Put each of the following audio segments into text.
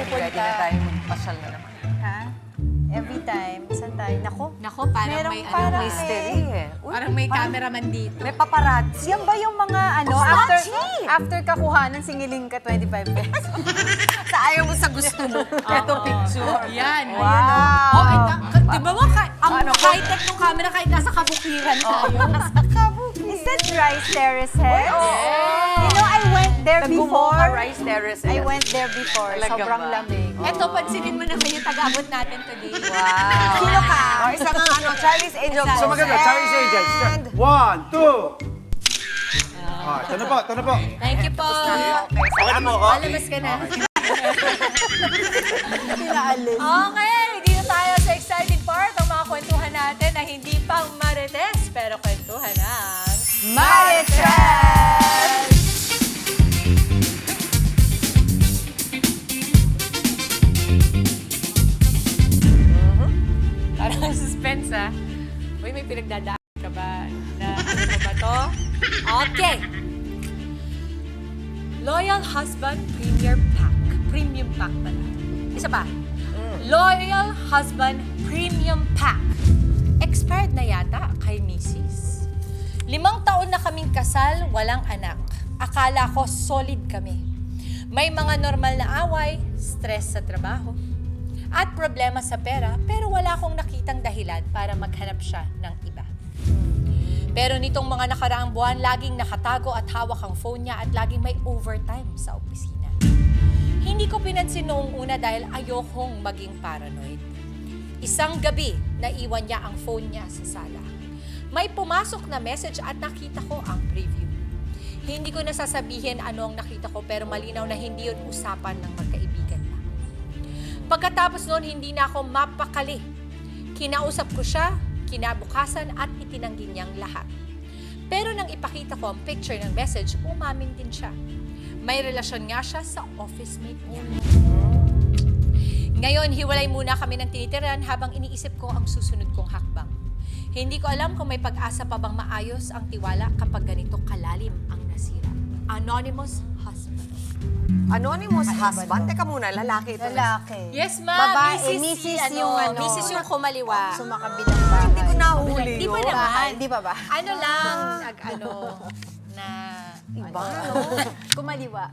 Ready na tayo magpasyal na naman. Ha? Every time. Saan tayo? Nako, parang Merong may parang Mystery eh. Uy, Parang may cameraman dito. may paparazzi. Yan ba yung mga ano, after kakuhanan, singiling ka 25 pesos? Sa ayaw mo sa gusto mo. Ito picture. Yan. Wow. Oh, di ba mo, ang high-tech ng camera kahit nasa kabukiran tayo. Is that Rice Terraces? You know, I went there before. Nagumoka Rice Terrace. I went there before. Talaga Sobrang ba? lamig. Eto, pansinin mo naman yung taga-abot natin today. Wow. Sino ka? O, isa nga Charlie's Angel. So maganda, Charlie's Angels. 1, 2. Ito na po, ito na po. Thank you po. Okay na po, Alabas ka na. Pinaalis. Okay, dito tayo sa exciting part ng mga kwentuhan natin na hindi pang marites, pero kwentuhan ng Marites! Parang suspense, ah. Uy, may pinagdadaan ka ba? Na ano mo ba to? Okay. Loyal Husband Premier Pack. Premium Pack pala. Isa pa. Loyal Husband Premium Pack. Expired na yata kay Mrs. 5 taon na kaming kasal, walang anak. Akala ko solid kami. May mga normal na away, stress sa trabaho, at problema sa pera, pero wala akong nakitang dahilan para maghanap siya ng iba. Pero nitong mga nakaraang buwan, laging nakatago at hawak ang phone niya at laging may overtime sa opisina. Hindi ko pinansin noong una dahil ayokong maging paranoid. Isang gabi, naiwan niya ang phone niya sa sala. May pumasok na message at nakita ko ang preview. Hindi ko nasasabihin ano ang nakita ko pero malinaw na hindi yun usapan ng magkaibigan lang. Pagkatapos noon, hindi na ako mapakali. Kinausap ko siya, kinabukasan at itinanggi niyang lahat. Pero nang ipakita ko ang picture ng message, umamin din siya. May relasyon nga siya sa office mate niya. Ngayon, hiwalay muna kami ng tinitiran habang iniisip ko ang susunod kong hakbang. Hindi ko alam kung may pag-asa pa bang maayos ang tiwala kapag ganito kalalim ang nasira. Anonymous husband. Anonymous husband? Teka muna, lalaki ito. Lalaki. Yes, ma'am. Babae, Mrs. yung ano. Mrs. yung kumaliwa. Sumakabilang bahay. Hindi ko nahuli Di ba yun. naman? Di ba ba? Ano lang, na Iba, ano, no? kumaliwa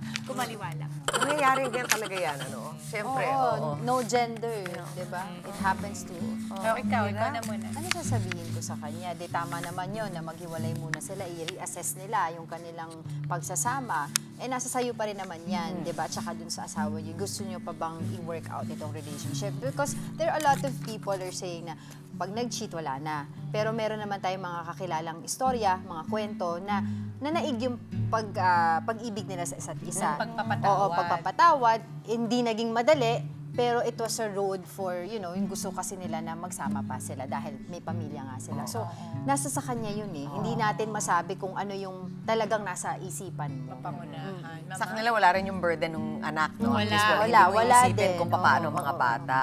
lang. Nangyayari din talaga yan, ano? Siyempre, oo. No gender, di ba? It happens to... Pero ikaw na muna. Ano sasabihin ko sa kanya? Di tama naman yun na maghiwalay muna sila, i-reassess nila yung kanilang pagsasama. Eh, nasa sayo pa rin naman yan, di ba? Tsaka dun sa asawa niyo, gusto niyo pa bang i-work out itong relationship? Because there are a lot of people are saying na pag nag-cheat, wala na. Pero meron naman tayong mga kakilalang istorya, mga kwento na naig yung pag-ibig nila sa isa't isa. Yung pagpapatawad. Oo, pagpapatawad. Hindi naging madali, pero it was a road for, you know, yung gusto kasi nila na magsama pa sila dahil may pamilya nga sila. So, nasa sa kanya yun eh. Hindi natin masabi kung ano yung talagang nasa isipan mo. Pamunahan. Sa kanila, wala rin yung burden ng anak, no? Wala. At least Wala, hindi mo wala iisipin din. kung paano Oo, mga oo. bata.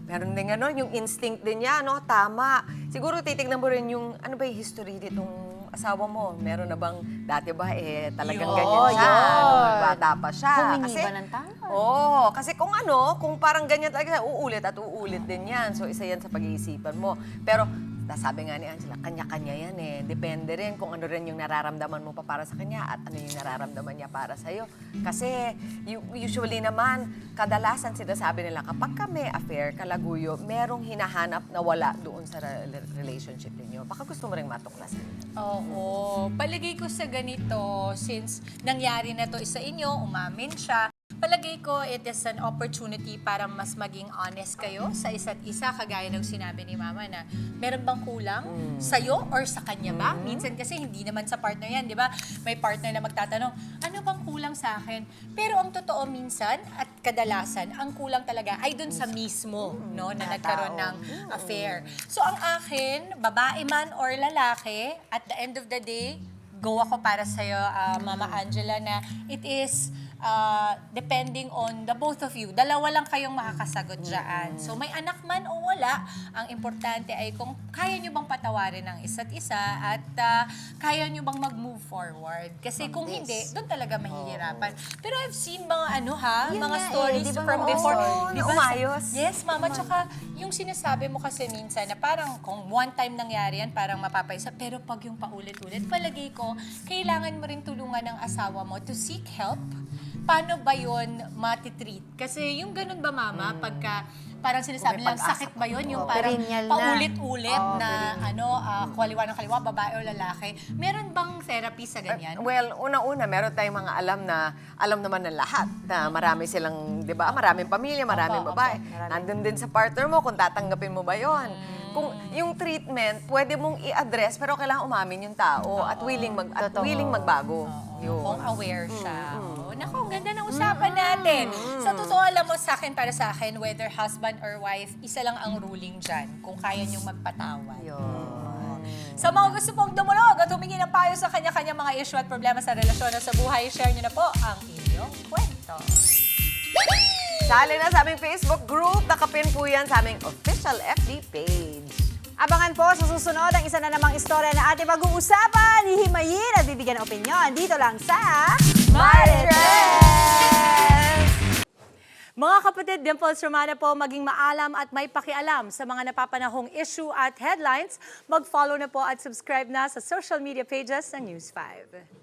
Meron din ano, yung instinct din niya, no? Tama. Siguro titignan mo rin yung, ano ba yung history nitong asawa mo? Meron na bang, dati ba talagang Yun. ganyan siya? Yun. Nung bata pa siya. Humingi ba ng tawad? Oo. Kasi kung ano, kung parang ganyan talaga, uulit at uulit din yan. So, isa yan sa pag-iisipan mo. Pero, sabi nga ni Angela, kanya-kanya yan eh. Depende rin kung ano rin yung nararamdaman mo pa para sa kanya at ano yung nararamdaman niya para sa'yo. Kasi usually naman, kadalasan sinasabi nila, kapag ka may affair, kalaguyo, merong hinahanap na wala doon sa relationship ninyo. Baka gusto mo rin matuklasan. Oo. Palagay ko sa ganito, since nangyari na to sa inyo, umamin siya, palagay ko it is an opportunity para mas maging honest kayo sa isa't isa, kagaya ng sinabi ni Mama na meron bang kulang sa'yo or sa kanya ba? Minsan kasi hindi naman sa partner yan, di ba? May partner na magtatanong, ano bang kulang sa akin? Pero ang totoo minsan at kadalasan, ang kulang talaga ay dun sa mismo, no, na nagkaroon ng affair. So ang akin, babae man or lalaki, at the end of the day, go ako para sa'yo, Mama Angela, na it is depending on the both of you. Dalawa lang kayong makakasagot dyan. So may anak man o wala, ang importante ay kung kaya nyo bang patawarin ang isa't isa at kaya nyo bang mag-move forward. Kasi kung hindi, doon talaga mahihirapan. Pero I've seen mga Yun mga nga stories di ba, from mga before. Oo, Di ba? umayos. Yes, mama. Tsaka yung sinasabi mo kasi minsan na parang kung one time nangyari yan, parang mapapaisa. Pero pag yung paulit-ulit, palagay ko, kailangan mo rin tulungan ng asawa mo to seek help. Paano ba yun matitreat? Kasi yung ganun ba, mama, pagka parang sinasabi lang, sakit ba yun? Yung parang Perennial na. paulit-ulit na kaliwa ng kaliwa, babae o lalaki. Meron bang therapy sa ganyan? Well, una-una, meron tayong mga alam naman ng lahat na marami silang, di ba, maraming pamilya, maraming Opo, babae. opo. Nandun din sa partner mo kung tatanggapin mo ba yon. Kung yung treatment, pwede mong i-address pero kailangan umamin yung tao at willing Totoo. willing magbago. Yun. Kung aware siya. Oh, naku, ang ganda ng usapan natin. Sa totoo, alam mo sa akin, para sa akin, whether husband or wife, isa lang ang ruling dyan. Kung kaya niyong magpatawad. Sa mga gusto pong dumulog at humingi ng payo sa kanya-kanya mga issue at problema sa relasyon o sa buhay, share niyo na po ang inyong kwento. Sali na sa aming Facebook group, nakapin po yan sa aming official FB page. Abangan po sa susunod ang isa na namang istorya na ating pag-uusapan, hihimayin at bibigyan ng opinyon dito lang sa Marites! Mga kapatid, Dimples Romana po, maging maalam at may pakialam sa mga napapanahong issue at headlines. Mag-follow na po at subscribe na sa social media pages ng News 5.